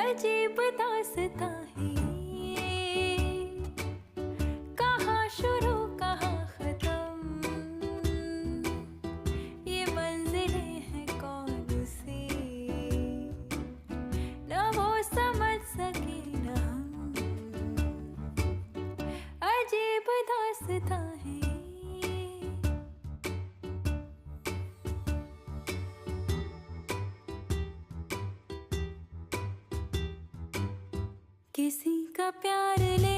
अजीब दास्तां है ये, कहाँ शुरू कहाँ खत्म, ये मंजिलें हैं कौन सी, न वो समझ सके न हम। अजीब दास्तां है ये। किसी का प्यार ले